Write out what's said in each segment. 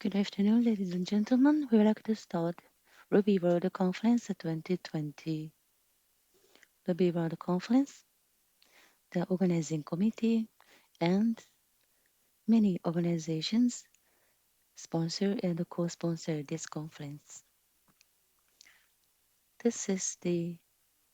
Good afternoon, ladies and gentlemen. We would like to start Ruby World Conference 2020. Ruby World Conference, the organizing committee, and many organizations sponsor and co-sponsor this conference. This is the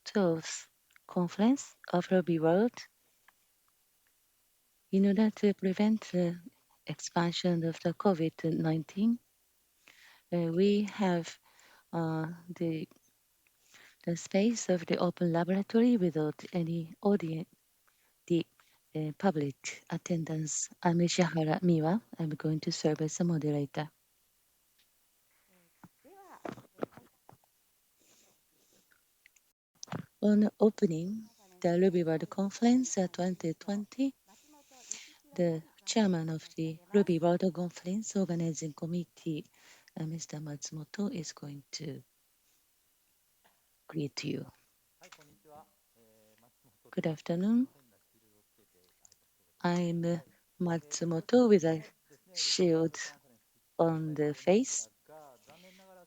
12th conference of Ruby World. In order to prevent the expansion of the COVID-19, we have the space of the open laboratory without any audience, the public attendance. I'm Ishihara Miwa. I'm going to serve as a moderator. On opening the Ruby World Conference 2020, the chairman of the Ruby World Conference Organizing Committee, Mr. Matsumoto, is going to greet you. Good afternoon. I'm Matsumoto with a shield on the face.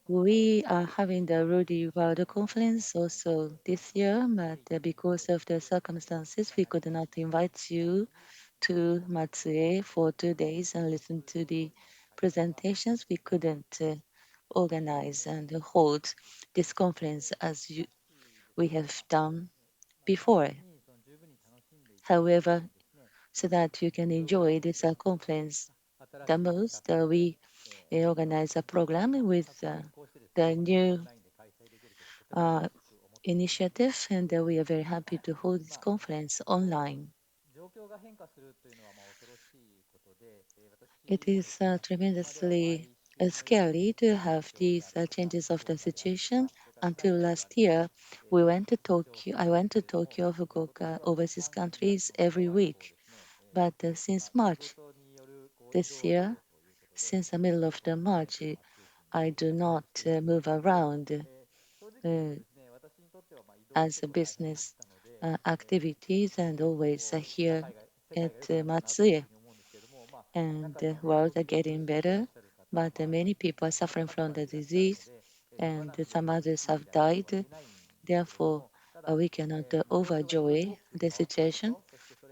We are having the Ruby World Conference also this year, but because of the circumstances, we could not invite you to Matsue for 2 days and listen to the presentations. We couldn't organize and hold this conference as we have done before. However, so that you can enjoy this conference the most, we organize a program with the new uh, initiative, and we are very happy to hold this conference online. It is tremendously scary to have these changes of the situation. Until last year, we went to Tokyo. I went to Tokyo, Fukuoka, overseas countries every week. But since March this year, since the middle of the March, I do not move around as a business activities and always here at Matsue. And the world are getting better, but many people are suffering from the disease, and some others have died. Therefore, we cannot overjoy the situation,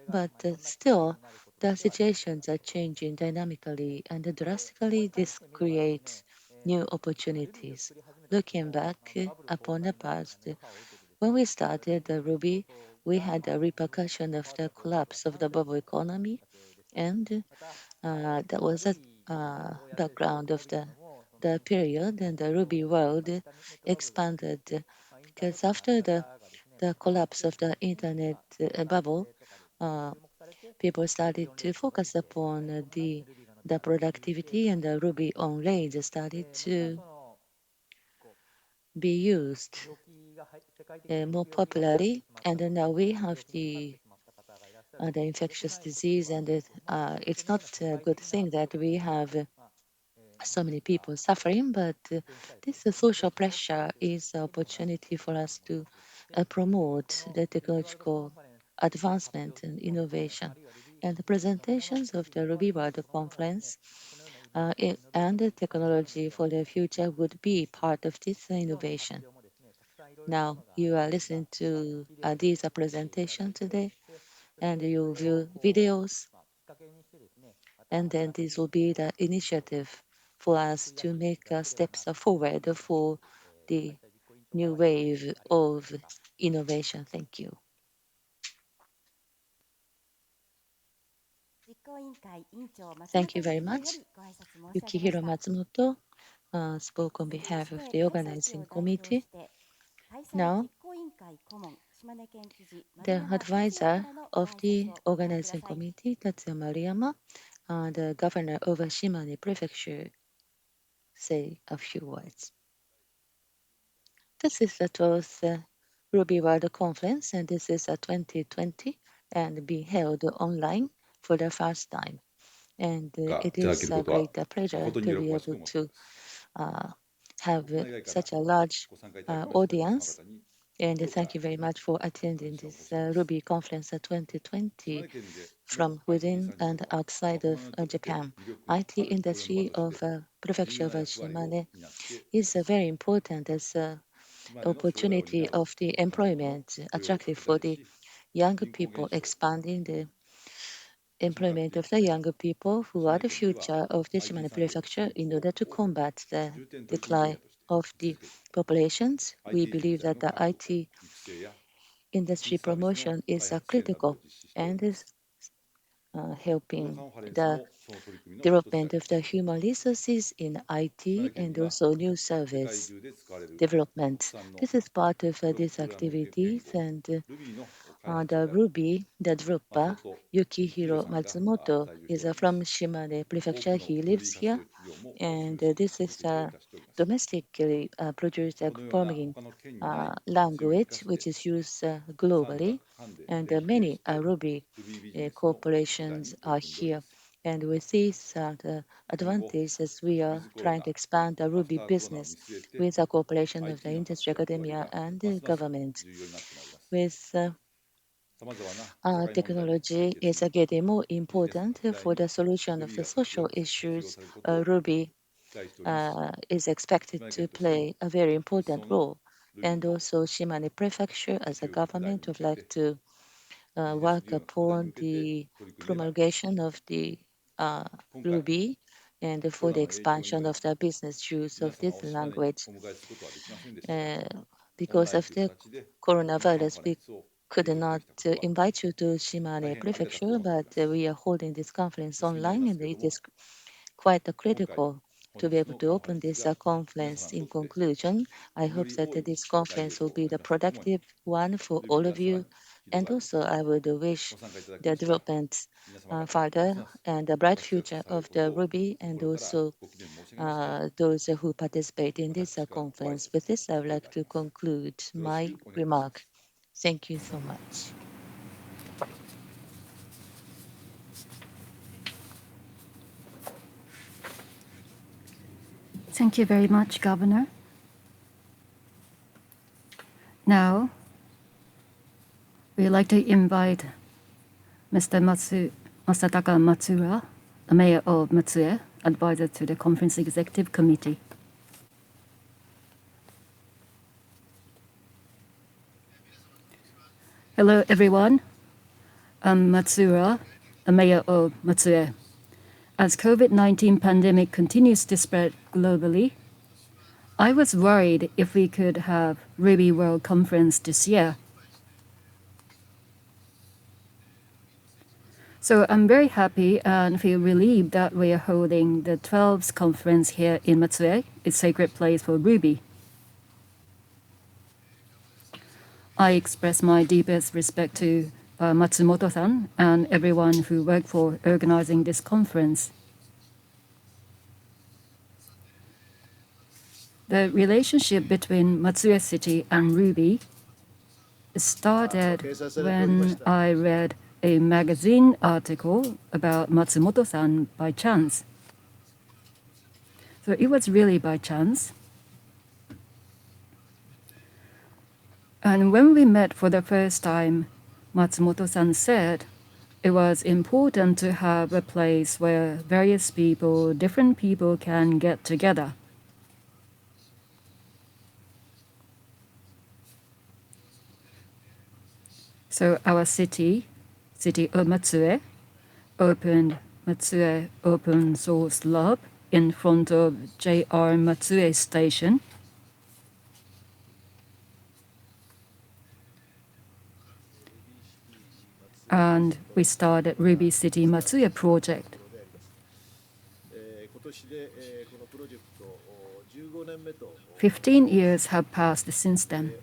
but still, the situations are changing dynamically and drastically. This creates new opportunities. Looking back upon the past, when we started the Ruby, we had a repercussion of the collapse of the bubble economy, and that was a background of the period, and the Ruby world expanded because after the collapse of the internet bubble, uh, people started to focus upon the productivity, and the Ruby on Rails started to be used more popularly. And now we have the infectious disease, and it's not a good thing that we have so many people suffering, but this social pressure is an opportunity for us to promote the technological advancement and innovation. And the presentations of the Ruby World Conference and the technology for the future would be part of this innovation. Now, you are listening to these presentation today, and you view videos, and then this will be the initiative for us to make steps forward for the new wave of innovation. Thank you. Thank you very much. Yukihiro Matsumoto spoke on behalf of the organizing committee. Now, the advisor of the organizing committee, Tatsuya Maruyama, the governor of Shimane Prefecture, say a few words. This is the 12th Ruby World Conference, and this is a 2020 and being held online for the first time. And it is a great pleasure to be able to uh, have such a large audience And thank you very much for attending this Ruby Conference 2020 from within and outside of Japan. IT industry of Prefecture of Shimane is very important as opportunity of the employment, attractive for the younger people, expanding the employment of the younger people who are the future of the Shimane Prefecture in order to combat the decline of the populations. We believe that the IT industry promotion is critical and is helping the development of the human resources in IT and also new service development. This is part of these activities and the Ruby, the developer, Yukihiro Matsumoto, is from Shimane Prefecture. He lives here and this is a domestically produced programming language which is used globally, and many Ruby corporations are here. And with this the advantage as we are trying to expand the Ruby business with the cooperation of the industry, academia, and the government. With technology is getting more important for the solution of the social issues. Ruby is expected to play a very important role. And also Shimane Prefecture as a government would like to work upon the promulgation of the uh, Ruby and for the expansion of the business use of this language. Uh, because of the coronavirus, we could not invite you to Shimane Prefecture, but we are holding this conference online, and it is quite critical to be able to open this conference. In conclusion, I hope that this conference will be the productive one for all of you. And also, I would wish the development further and the bright future of the Ruby and also those who participate in this conference. With this, I would like to conclude my remark. Thank you so much. Thank you very much, Governor. Now, we'd like to invite Mr. Masataka Matsura, the mayor of Matsue, advisor to the Conference Executive Committee. Hello, everyone. I'm Matsura, the mayor of Matsue. As COVID-19 pandemic continues to spread globally, I was worried if we could have Ruby World Conference this year. So I'm very happy and feel relieved that we are holding the 12th conference here in Matsue, a sacred place for Ruby. I express my deepest respect to Matsumoto-san and everyone who worked for organizing this conference. The relationship between Matsue City and Ruby started when I read a magazine article about Matsumoto-san by chance. So it was really by chance. And when we met for the first time, Matsumoto-san said it was important to have a place where various people, different people can get together. So our city of Matsue, opened Matsue Open Source Lab in front of JR Matsue Station. And we started Ruby City Matsue project. 15 years have passed since then.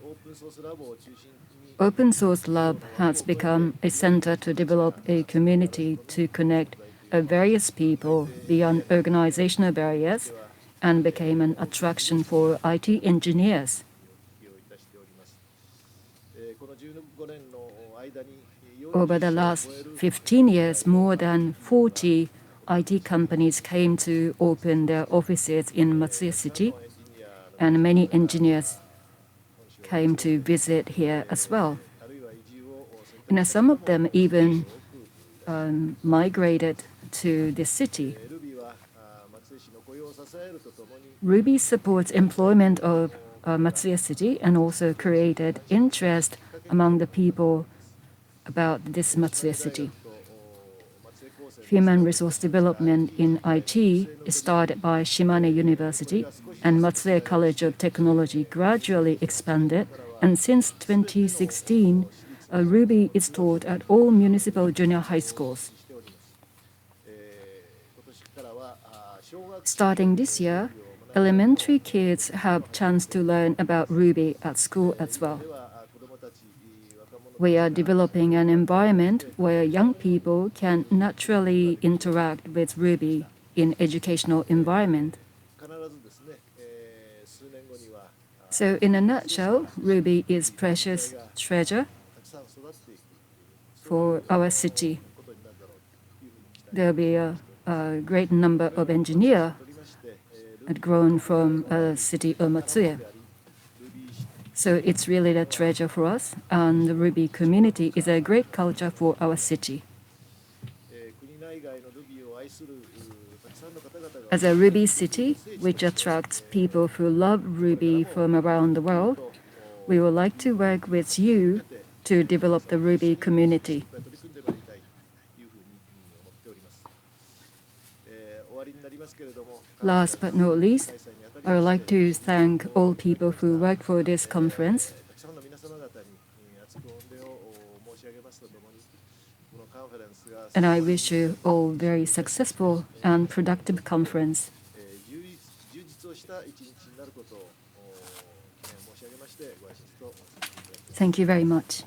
Open Source Lab has become a center to develop a community to connect various people beyond organizational barriers and became an attraction for IT engineers. Over the last 15 years, more than 40 IT companies came to open their offices in Matsue City, and many engineers came to visit here as well. And some of them even migrated to the city. Ruby supports employment of Matsuya City and also created interest among the people about this Matsuya City. Human resource development in IT is started by Shimane University, and Matsuya College of Technology gradually expanded, and since 2016, Ruby is taught at all municipal junior high schools. Starting this year, elementary kids have chance to learn about Ruby at school as well. We are developing an environment where young people can naturally interact with Ruby in educational environment. So in a nutshell, Ruby is precious treasure for our city. There will be a great number of engineers had grown from a city of Matsuye. So it's really a treasure for us, and the Ruby community is a great culture for our city. As a Ruby city, which attracts people who love Ruby from around the world, we would like to work with you to develop the Ruby community. Last but not least, I would like to thank all people who work for this conference. And I wish you all very successful and productive conference. Thank you very much.